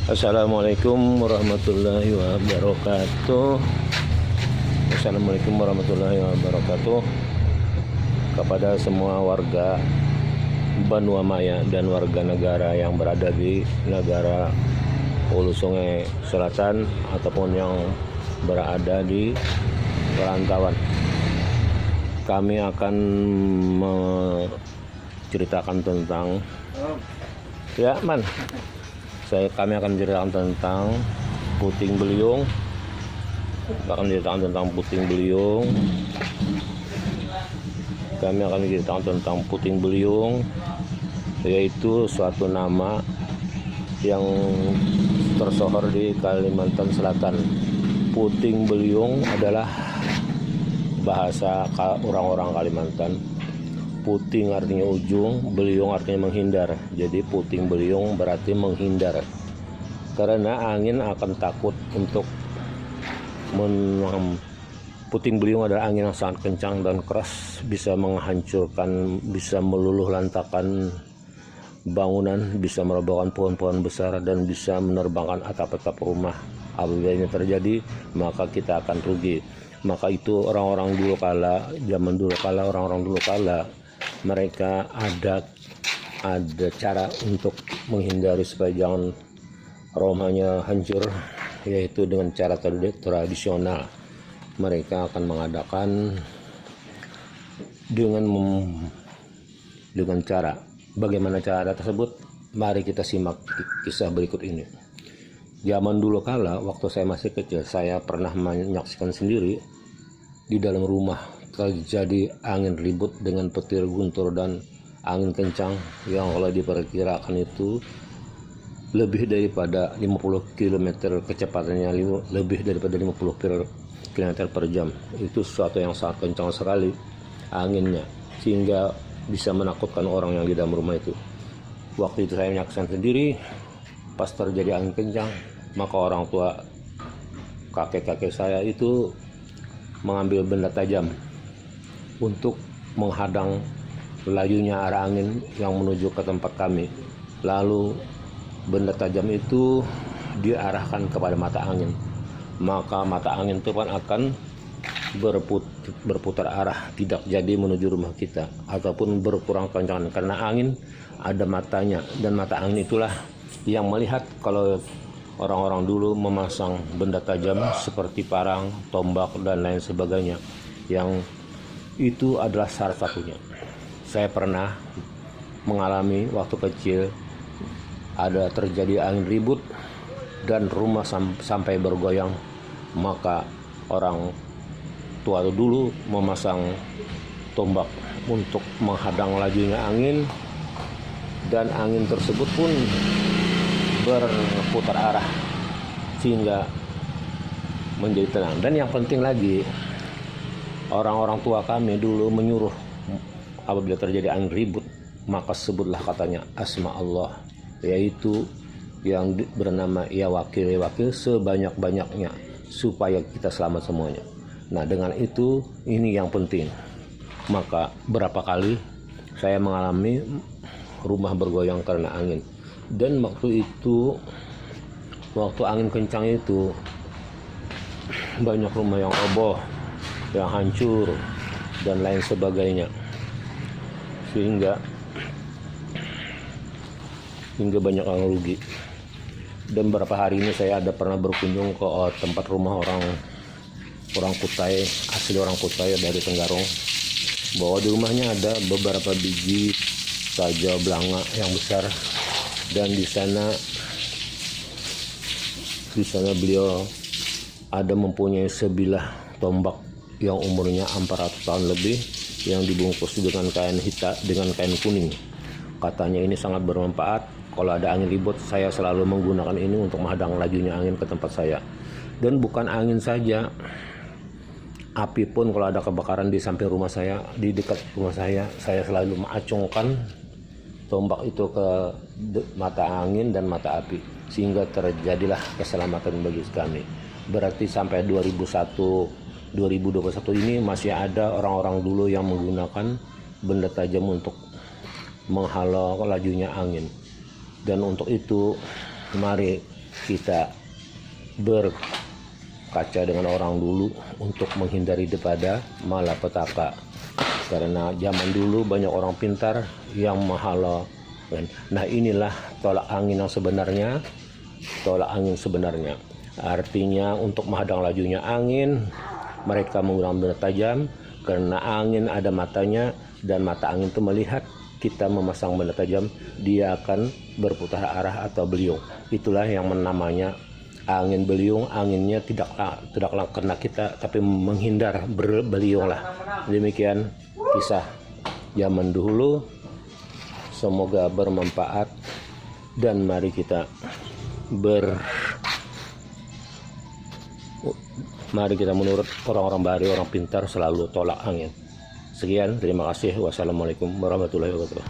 Assalamualaikum warahmatullahi wabarakatuh. Assalamualaikum warahmatullahi wabarakatuh. Kepada semua warga Banua Maya dan warga negara yang berada di negara Hulu Sungai Selatan ataupun yang berada di perantauan, kami akan menceritakan tentang kami akan menceritakan tentang puting beliung. Kami akan menceritakan tentang puting beliung, yaitu suatu nama yang tersohor di Kalimantan Selatan. Puting beliung adalah bahasa orang-orang Kalimantan. Puting artinya ujung, beliung artinya menghindar. Jadi puting beliung berarti menghindar. Karena angin akan takut untuk puting beliung adalah angin yang sangat kencang dan keras, bisa menghancurkan, bisa meluluh lantakan bangunan, bisa merobohkan pohon-pohon besar, dan bisa menerbangkan atap-atap rumah. Apabila ini terjadi, maka kita akan rugi. Maka itu orang-orang dulu kala, orang-orang dulu kala, mereka ada cara untuk menghindari supaya jangan rumahnya hancur, yaitu dengan cara tradisional. Mereka akan mengadakan dengan cara. Bagaimana cara tersebut? Mari kita simak kisah berikut ini. Zaman dulu kala, waktu saya masih kecil, saya pernah menyaksikan sendiri di dalam rumah terjadi angin ribut dengan petir guntur dan angin kencang yang kalau diperkirakan itu lebih daripada 50 km kecepatannya, lebih daripada 50 km per jam. Itu sesuatu yang sangat kencang sekali anginnya, sehingga bisa menakutkan orang yang di dalam rumah itu. Waktu itu saya menyaksikan sendiri, pas terjadi angin kencang, maka orang tua kakek-kakek saya itu mengambil benda tajam untuk menghadang lajunya arah angin yang menuju ke tempat kami. Lalu benda tajam itu diarahkan kepada mata angin, maka mata angin itu akan berputar arah, tidak jadi menuju rumah kita ataupun berkurang kencang, karena angin ada matanya, dan mata angin itulah yang melihat. Kalau orang-orang dulu memasang benda tajam seperti parang, tombak, dan lain sebagainya, yang itu adalah salah satunya. Saya pernah mengalami waktu kecil, ada terjadi angin ribut dan rumah sampai bergoyang, maka orang tua dulu memasang tombak untuk menghadang lajunya angin, dan angin tersebut pun berputar arah sehingga menjadi tenang. Dan yang penting lagi, orang-orang tua kami dulu menyuruh apabila terjadi angin ribut, maka sebutlah katanya asma Allah, yaitu yang bernama ya wakil sebanyak-banyaknya, supaya kita selamat semuanya. Nah, dengan itu, ini yang penting. Maka berapa kali saya mengalami rumah bergoyang karena angin. Dan waktu angin kencang itu, banyak rumah yang roboh, yang hancur, dan lain sebagainya, sehingga banyak yang rugi. Dan beberapa hari ini saya ada pernah berkunjung ke tempat rumah orang Kutai, asli orang Kutai dari Tenggarong, bahwa di rumahnya ada beberapa biji saja belanga yang besar, dan di sana beliau ada mempunyai sebilah tombak yang umurnya 400 tahun lebih, yang dibungkus dengan kain hitam, dengan kain kuning. Katanya ini sangat bermanfaat. Kalau ada angin ribut, saya selalu menggunakan ini untuk menghadang lajunya angin ke tempat saya. Dan bukan angin saja, api pun kalau ada kebakaran di samping rumah saya, di dekat rumah saya selalu mengacungkan tombak itu ke mata angin dan mata api, sehingga terjadilah keselamatan bagi kami. Berarti sampai 2021 ini masih ada orang-orang dulu yang menggunakan benda tajam untuk menghalau lajunya angin. Dan untuk itu, mari kita berkaca dengan orang dulu untuk menghindari daripada malapetaka. Karena zaman dulu banyak orang pintar yang mahal. Nah, inilah tolak angin yang sebenarnya. Tolak angin sebenarnya artinya untuk menghadang lajunya angin, mereka menggunakan benda tajam. Karena angin ada matanya, dan mata angin itu melihat kita memasang benda tajam, dia akan berputar arah atau beliung. Itulah yang namanya angin beliung. Anginnya tidaklah kena kita, tapi menghindar, berbeliung lah. Demikian kisah zaman dulu. Semoga bermanfaat, dan mari kita menurut orang-orang baru, orang pintar selalu tolak angin. Sekian, terima kasih. Wassalamualaikum warahmatullahi wabarakatuh.